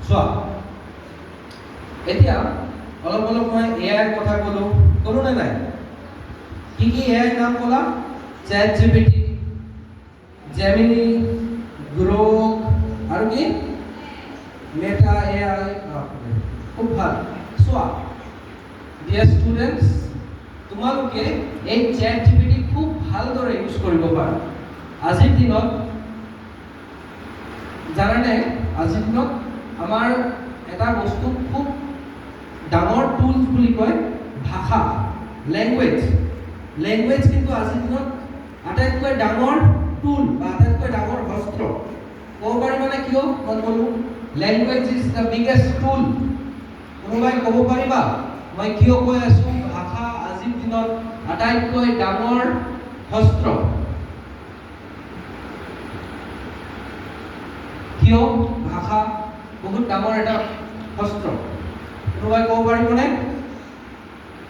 চোৱা এতিয়া অলপ অলপ মই এআইৰ কথা ক'লো নে নাই? কি এআইৰ নাম ক'লা? চ্যাট জিপিটি, জেমিনি, গ্ৰোক আৰু কি মেটা এআই। খুব ভাল। চোৱা ডিয়াৰ ষ্টুডেণ্টছ, তোমালোকে এই চ্যাট জিপিটি খুব ভালদৰে ইউজ কৰিব পাৰা। আজিৰ দিনত জানানে, আজিৰ দিনত আমাৰ এটা বস্তু খুব ডাঙৰ টুলছ বুলি কয় ভাষা, লেংগুৱেজ কিন্তু আজিৰ দিনত আটাইতকৈ ডাঙৰ টুল বা আটাইতকৈ ডাঙৰ অস্ত্ৰ ক'ব পাৰিবানে? কিয় মই ক'লো লেংগুৱেজ ইজ দ্য বিগেষ্ট টুল? কোনোবাই ক'ব পাৰিবা মই কিয় কৈ আছো ভাষা আজিৰ দিনত আটাইতকৈ ডাঙৰ অস্ত্ৰ? কিয় ভাষা বহুত ডাঙৰ এটা অস্ত্ৰ? কোনোবাই ক'ব পাৰিবনে?